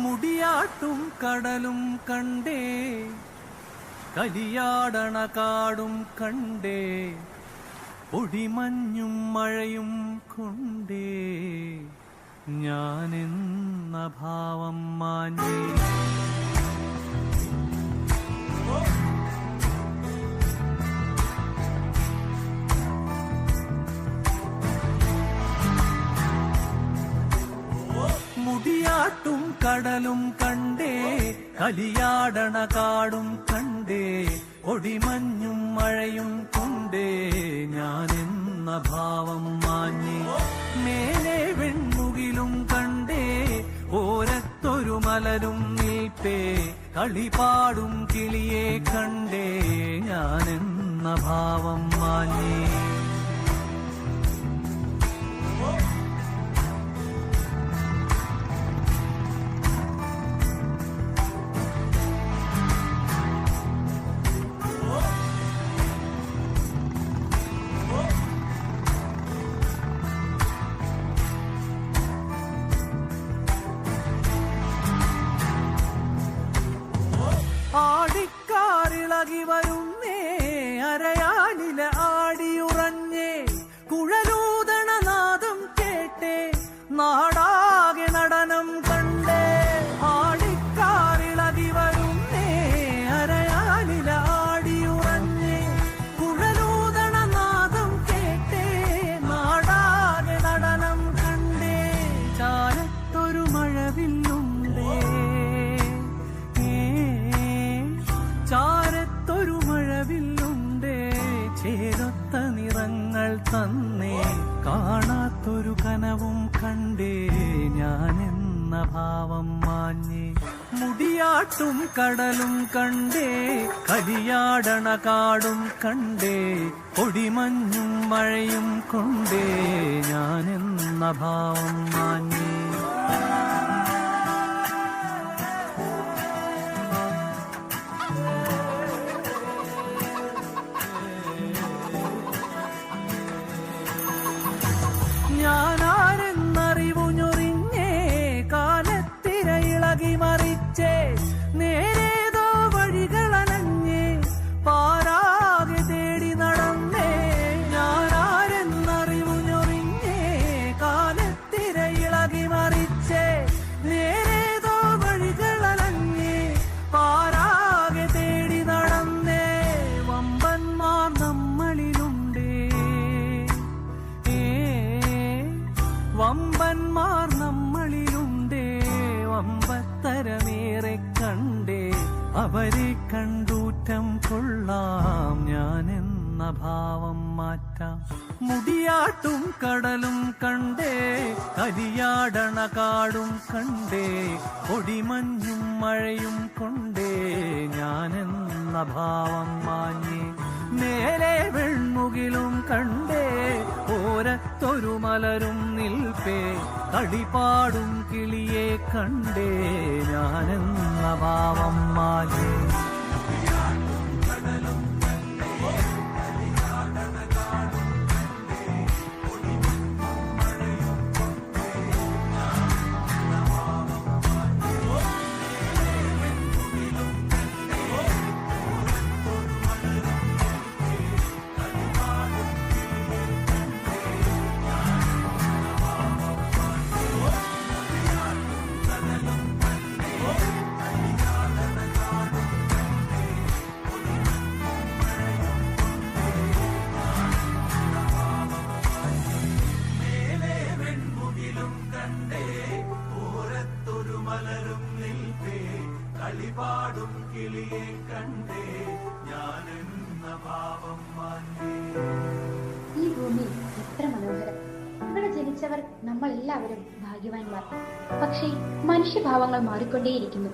മുടിയാട്ടും കടലും കണ്ടേ, കലിയാടണ കാടും കണ്ടേ, പൊടിമഞ്ഞും മഴയും കൊണ്ടേ ഞാനെന്ന ഭാവം മാഞ്ഞേ. മുടിയാട്ടും കടലും കണ്ടേ, കലിയാടണ കാടും കണ്ടേ, ഒടിമഞ്ഞും മഴയും കൊണ്ടേ ഞാനെന്ന ഭാവം മാഞ്ഞേ. മേലെ വെൺമുകിലും കണ്ടേ, ഓരത്തൊരു മലരും നിൽപ്പേ, കളിപാടും കിളിയെ കണ്ടേ ഞാനെന്ന ഭാവം മാഞ്ഞേ. ആടിക്കാറിളകി വരുന്നേ, അരയാലില ആടിയുറഞ്ഞേ, കുഴലൂതണ നാദം കേട്ടേ, നാടാകെ നടനം കണ്ടേ. ആടിക്കാറിളകി വരുന്നേ, അരയാലില ആടിയുറഞ്ഞേ, കുഴലൂതണ നാദം കേട്ടേ, നാടാകെ നടനം കണ്ടേ. ചാലത്തൊരു മഴവില്ലുണ്ടേ, ചാരത്തൊരു മഴവില്ലുണ്ടേ, ചേരൊത്ത നിറങ്ങൾ തന്നേ, കാണാത്തൊരു കനവും കണ്ടേ ഞാനെന്ന ഭാവം മാഞ്ഞേ. മുടിയാട്ടും കടലും കണ്ടേ, കലിയാടണ കാടും കണ്ടേ, പൊടിമഞ്ഞും മഴയും കൊണ്ടേ ഞാനെന്ന ഭാവം മാഞ്ഞേ. ഞാനാരെന്നറിവു ഞൊറിഞ്ഞേ, കാലത്തിര ഇളകി മറിച്ചേ, നേരേതോ വഴികളനഞ്ഞേ, പാരാകെ തേടി നടന്നേ. ഞാനാരെന്നറിവു ഞൊറിഞ്ഞേ, കാലത്തിര ഇളകി മറിച്ചേ, നേരേതോ വഴികളനഞ്ഞേ, പാരാകെ തേടി നടന്നേ. വമ്പന്മാർ നമ്മളിലുണ്ടേ, വമ്പന്മാർ നമ്മളിലുണ്ടേ, വമ്പത്തരമേറെ കണ്ടേ, അവരെ കണ്ടൂറ്റം കൊള്ളാം ഞാനെന്ന ഭാവം മാറ്റാം. മുടിയാട്ടും കടലും കണ്ടേ, കലിയാടണ കാടും കണ്ടേ, പൊടിമഞ്ഞും മഴയും കൊണ്ടേ ഞാനെന്ന ഭാവം മാഞ്ഞേ. മേലെ വെൺമുകിലും കണ്ടേ, ഓരത്തൊരു മലരും നിൽപ്പേ, കളിപാടും കിളിയെ കണ്ടേ ഞാനെന്ന ഭാവം മാഞ്ഞേ. കളിപാടും കിളിയെ കണ്ടേ ഞാനെന്ന ഭാവം മാഞ്ഞേ. ഈ ഭൂമി എത്ര മനോഹരം! ഇവിടെ ജനിച്ചവർ നമ്മൾ എല്ലാവരും ഭാഗ്യവാന്മാർ. പക്ഷേ മനുഷ്യഭാവങ്ങൾ മാറിക്കൊണ്ടേയിരിക്കുന്നു.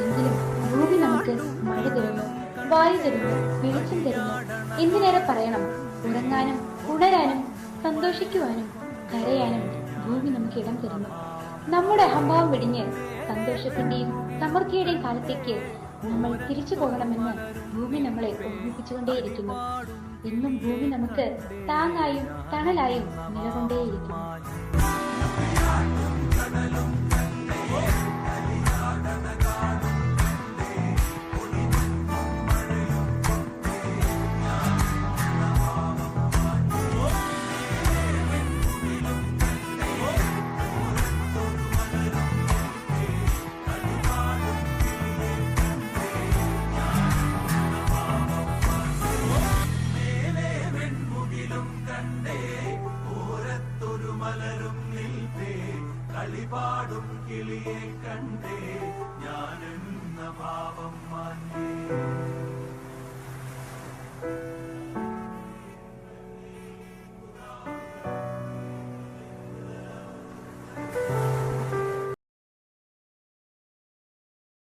എങ്കിലും ഭൂമി നമുക്ക് മഴ തരുന്നു, വായു തരുന്നു, വെളിച്ചം തരുന്നു. എന്തിനേറെ പറയണം, ഉറങ്ങാനും ഉണരാനും സന്തോഷിക്കുവാനും കരയാനും ഭൂമി നമുക്ക് ഇടം തരുന്നു. നമ്മുടെ അഹംഭാവം വെടിഞ്ഞ് സന്തോഷത്തിന്റെയും സമൃദ്ധിയുടെയും കാലത്തേക്ക് നമ്മൾ തിരിച്ചു പോകണമെന്ന് ഭൂമി നമ്മളെ ഓർമ്മിപ്പിച്ചുകൊണ്ടേയിരിക്കുന്നു. ഇന്നും ഭൂമി നമുക്ക് താങ്ങായും തണലായും നിലകൊണ്ടേയിരിക്കുന്നു.